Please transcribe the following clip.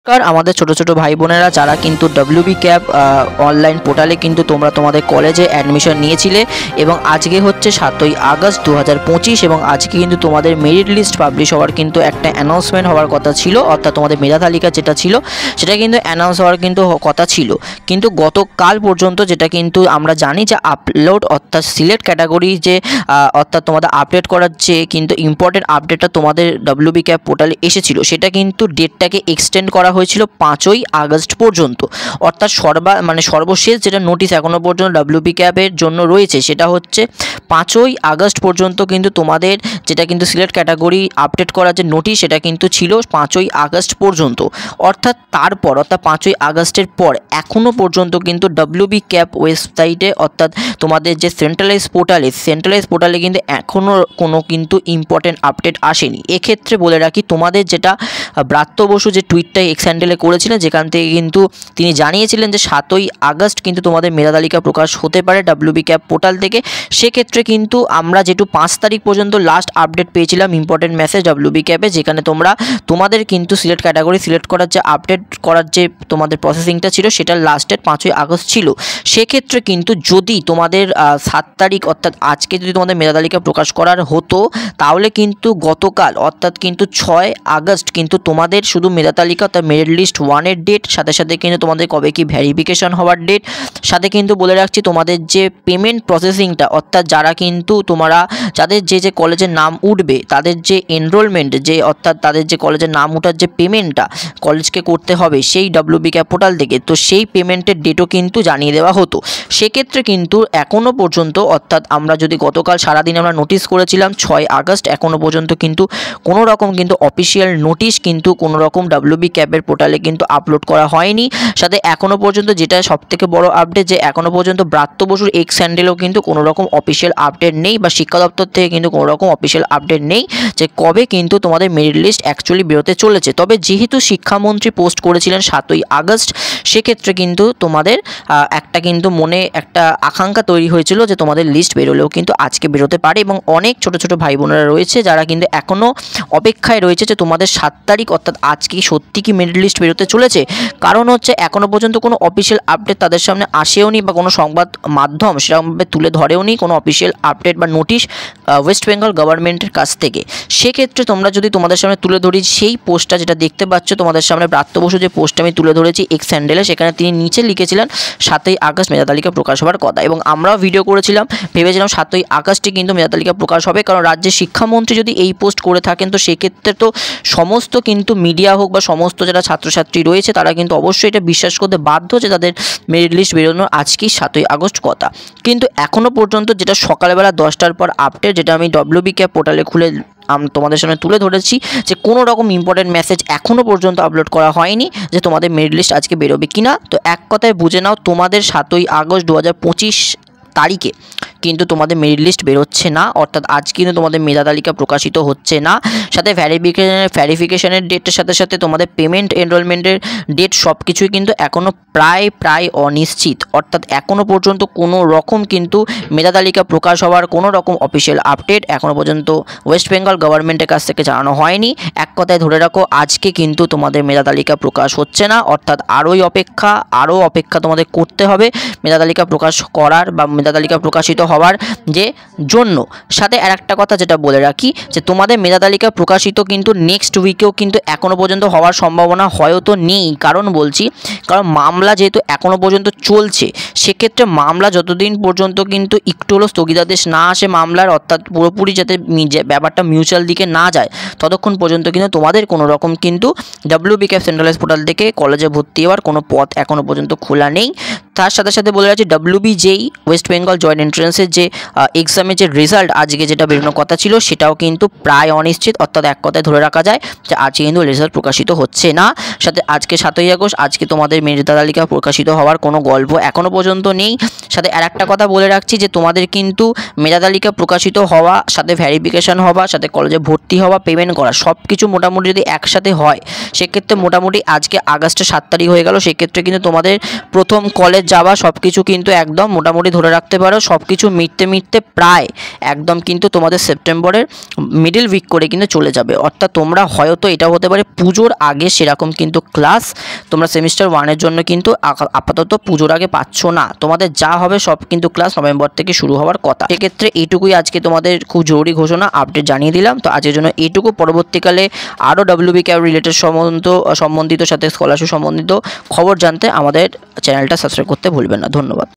আমাদের ছোট ছোট ভাই বোনেরা যারা কিন্তু ডব্লিউবি ক্যাব অনলাইন পোর্টালে কিন্তু তোমরা তোমাদের কলেজে অ্যাডমিশন নিয়েছিলে এবং আজকে হচ্ছে 7ই আগস্ট 2025 এবং আজকে কিন্তু তোমাদের মেরিট লিস্ট পাবলিশ হওয়ার কিন্তু একটা অ্যানাউন্সমেন্ট হওয়ার কথা ছিল, অর্থাৎ তোমাদের মেধা তালিকা যেটা ছিল সেটা কিন্তু অ্যানাউন্স হওয়ার কিন্তু কথা ছিল। কিন্তু গতকাল পর্যন্ত যেটা কিন্তু আমরা জানি যে আপলোড অর্থাৎ সিলেক্ট ক্যাটাগরি যে অর্থাৎ তোমাদের আপডেট করার যে কিন্তু ইম্পর্টেন্ট আপডেটটা তোমাদের ডব্লিউবি ক্যাব পোর্টালে এসেছিল সেটা কিন্তু ডেটটাকে এক্সটেন্ড করা হয়েছিল 5ই আগস্ট পর্যন্ত, অর্থাৎ সর্বশেষ যেটা নোটিশ এখনও পর্যন্ত ডব্লিউবি ক্যাবের জন্য রয়েছে সেটা হচ্ছে 5ই আগস্ট পর্যন্ত। কিন্তু তোমাদের যেটা কিন্তু সিলেক্ট ক্যাটাগরি আপডেট করার যে নোটিশ সেটা কিন্তু ছিল 5ই আগস্ট পর্যন্ত, অর্থাৎ 5ই আগস্টের পর এখনও পর্যন্ত কিন্তু ডব্লিউবি ক্যাব ওয়েবসাইটে অর্থাৎ তোমাদের যে সেন্ট্রালাইজ পোর্টালে কিন্তু এখনও কোনো কিন্তু ইম্পর্টেন্ট আপডেট আসেনি। এক্ষেত্রে বলে রাখি তোমাদের যেটা ব্রাত্য বসু যে টুইটটা এক্স হ্যান্ডেলে করেছিলেন যেখান থেকে কিন্তু তিনি জানিয়েছিলেন যে 7ই আগস্ট কিন্তু তোমাদের মেধা তালিকা প্রকাশ হতে পারে ডব্লিউবি ক্যাব পোর্টাল থেকে। সেক্ষেত্রে কিন্তু আমরা যেটু 5 তারিখ পর্যন্ত লাস্ট আপডেট পেয়েছিলাম ইম্পর্টেন্ট মেসেজ ডব্লিউবি ক্যাবে, যেখানে তোমাদের কিন্তু সিলেক্ট ক্যাটাগরি সিলেক্ট করার যে আপডেট করার যে তোমাদের প্রসেসিংটা ছিল সেটা লাস্টের 5ই আগস্ট ছিল। সেক্ষেত্রে কিন্তু যদি তোমাদের 7 তারিখ অর্থাৎ আজকে যদি তোমাদের মেধা তালিকা প্রকাশ করার হতো তাহলে কিন্তু গতকাল অর্থাৎ কিন্তু 6 আগস্ট কিন্তু তোমাদের শুধু মেধা তালিকা অর্থাৎ মেরিট লিস্ট 1-এর ডেট, সাথে সাথে কিন্তু তোমাদের কবে কি ভেরিফিকেশন হওয়ার ডেট, সাথে কিন্তু বলে রাখছি তোমাদের যে পেমেন্ট প্রসেসিংটা অর্থাৎ যারা কিন্তু যাদের যে কলেজের নাম উঠবে তাদের যে এনরোলমেন্ট যে অর্থাৎ তাদের যে কলেজের নাম ওঠার যে পেমেন্টটা কলেজকে করতে হবে সেই ডব্লিউবি ক্যাব পোর্টাল থেকে, তো সেই পেমেন্টের ডেটও কিন্তু জানিয়ে দেওয়া হতো। সেক্ষেত্রে কিন্তু এখনও পর্যন্ত অর্থাৎ আমরা যদি গতকাল সারাদিন আমরা নোটিশ করেছিলাম 6 আগস্ট এখনও পর্যন্ত কিন্তু কোনো রকম কিন্তু অফিসিয়াল নোটিশ কিন্তু কোনো রকম ডব্লিউবি ক্যাবের পোর্টালে কিন্তু আপলোড করা হয়নি। সাথে এখনও পর্যন্ত যেটা সবথেকে বড় আপডেট যে এখনও পর্যন্ত ব্রাত্য বসুর এক্স হ্যান্ডেলেও কিন্তু কোনো রকম অফিসিয়াল আপডেট নেই বা শিক্ষা দপ্তর থেকে কিন্তু কোনো রকম অফিসিয়াল আপডেট নেই যে কবে কিন্তু তোমাদের মেরিট লিস্ট অ্যাকচুয়ালি বেরোতে চলেছে। তবে যেহেতু শিক্ষামন্ত্রী পোস্ট করেছিলেন 7ই আগস্ট সেক্ষেত্রে কিন্তু তোমাদের একটা কিন্তু মনে একটা আকাঙ্ক্ষা তৈরি হয়েছিল যে তোমাদের লিস্ট বেরোলেও কিন্তু আজকে বেরোতে পারে এবং অনেক ছোট ছোট ভাই বোনেরা রয়েছে যারা কিন্তু এখনও অপেক্ষায় রয়েছে যে তোমাদের 7 তারিখ অর্থাৎ আজকে সত্যি কি মেরিট লিস্ট বেরোতে চলেছে। কারণ হচ্ছে এখনও পর্যন্ত কোনো অফিসিয়াল আপডেট তাদের সামনে আসেও নি বা কোনো সংবাদ মাধ্যম সেরকমভাবে তুলে ধরেও নি কোনো অফিসিয়াল আপডেট বা নোটিশ ওয়েস্ট বেঙ্গল গভর্নমেন্টের কাছ থেকে। সেক্ষেত্রে তোমরা যদি তোমাদের সামনে তুলে ধরি সেই পোস্টটা যেটা দেখতে পাচ্ছ তোমাদের সামনে ব্রাত্য বসু যে পোস্টটা আমি তুলে ধরেছি এক্স হ্যান্ডেলে, সেখানে তিনি নিচে লিখেছিলেন 7ই আগস্ট মেধা তালিকা প্রকাশ হওয়ার কথা এবং আমরাও ভিডিও করেছিলাম, ভেবেছিলাম 7ই আগস্টে কিন্তু মেধা তালিকা প্রকাশ হবে। কারণ রাজ্যের শিক্ষামন্ত্রী যদি এই পোস্ট করে থাকেন তো সেক্ষেত্রে তো সমস্ত কিন্তু মিডিয়া হোক বা সমস্ত যারা ছাত্রছাত্রী রয়েছে তারা কিন্তু অবশ্যই এটা বিশ্বাস করতে বাধ্য যে তাদের মেরিট লিস্ট বেরোনোর আজকেই 7ই আগস্ট কথা। কিন্তু এখনও পর্যন্ত যেটা সকালবেলা 10টার পর আপডেট যেটা আমি ডব্লিউবি ক্যাব পোর্টালে খুলে তোমাদের সামনে তুলে ধরেছি যে কোনো রকম ইম্পর্টেন্ট মেসেজ এখনও পর্যন্ত আপলোড করা হয়নি যে তোমাদের মেরিট লিস্ট আজকে বেরোবে কিনা। তো এক কথায় বুঝে নাও তোমাদের 7ই আগস্ট 2025 তারিখে কিন্তু তোমাদের মেরিট লিস্ট বেরোচ্ছে না, অর্থাৎ আজ কিন্তু তোমাদের মেধা তালিকা প্রকাশিত হচ্ছে না। সাথে ভেরিফিকেশনের ডেটের সাথে সাথে তোমাদের পেমেন্ট এনরোলমেন্টের ডেট সব কিছুই কিন্তু এখনও প্রায় অনিশ্চিত, অর্থাৎ এখনও পর্যন্ত কোনো রকম কিন্তু মেধা তালিকা প্রকাশ হওয়ার কোনো রকম অফিসিয়াল আপডেট এখনও পর্যন্ত ওয়েস্ট বেঙ্গল গভর্নমেন্টের কাছ থেকে জানানো হয়নি। এক কথায় ধরে রাখো আজকে কিন্তু তোমাদের মেধা তালিকা প্রকাশ হচ্ছে না, অর্থাৎ আরও অপেক্ষা তোমাদের করতে হবে মেধা তালিকা প্রকাশ করার বা মেধা তালিকা প্রকাশিত হওয়ার যে জন্য। সাথে আর একটা কথা যেটা বলে রাখি যে তোমাদের মেধা তালিকা প্রকাশিত কিন্তু নেক্সট উইকেও কিন্তু এখনও পর্যন্ত হওয়ার সম্ভাবনা হয়তো নেই। কারণ মামলা যেহেতু এখনও পর্যন্ত চলছে সেক্ষেত্রে মামলা যতদিন পর্যন্ত কিন্তু একটু হলো স্থগিতাদেশ না আসে মামলার, অর্থাৎ পুরোপুরি যাতে ব্যাপারটা মিউচুয়াল দিকে না যায় ততক্ষণ পর্যন্ত কিন্তু তোমাদের কোনো রকম কিন্তু ডব্লিউবি ক্যাব সেন্ট্রালাইজ পোর্টাল থেকে কলেজে ভর্তি হওয়ার কোনো পথ এখনও পর্যন্ত খোলা নেই। তার সাথে সাথে বলে রাখছি ডব্লিউবি যেই ওয়েস্ট বেঙ্গল জয়েন্ট এন্ট্রান্সের যে এক্সামের যে রেজাল্ট আজকে যেটা বেরোনোর কথা ছিল সেটাও কিন্তু প্রায় অনিশ্চিত, অর্থাৎ এক কথায় ধরে রাখা যায় যে আজকে কিন্তু রেজাল্ট প্রকাশিত হচ্ছে না। সাথে আজকে 7ই আগস্ট আজকে তোমাদের মেধা তালিকা প্রকাশিত হওয়ার কোনো গল্প এখনও পর্যন্ত নেই। সাথে আর একটা কথা বলে রাখছি যে তোমাদের কিন্তু মেধা তালিকা প্রকাশিত হওয়া সাথে ভেরিফিকেশন হওয়া সাথে কলেজে ভর্তি হওয়া পেমেন্ট করা সব কিছু মোটামুটি যদি একসাথে হয় সেক্ষেত্রে মোটামুটি আজকে আগস্টের 7 তারিখ হয়ে গেল, সেক্ষেত্রে কিন্তু তোমাদের প্রথম কলেজ কলেজ যাওয়া সব কিছু কিন্তু একদম মোটামুটি ধরে রাখতে পারো সব কিছু মিটতে প্রায় একদম কিন্তু তোমাদের সেপ্টেম্বরের মিডল উইক করে কিন্তু চলে যাবে। অর্থাৎ তোমরা হয়তো এটা হতে পারে পুজোর আগে সেরকম কিন্তু ক্লাস তোমরা সেমিস্টার 1-এর জন্য কিন্তু আপাতত পুজোর আগে পাচ্ছ না। তোমাদের যা হবে সব কিন্তু ক্লাস নভেম্বর থেকে শুরু হওয়ার কথা। সেক্ষেত্রে এইটুকুই আজকে তোমাদের খুব জরুরি ঘোষণা আপডেট জানিয়ে দিলাম। তো আজকের জন্য এইটুকু। পরবর্তীকালে আরও WB ক্যাপ রিলেটেড সম্বন্ধিত সাথে স্কলারশিপ সম্বন্ধিত খবর জানতে আমাদের চ্যানেলটা সাবস্ক্রাইব করতে ভুলবেন না। ধন্যবাদ।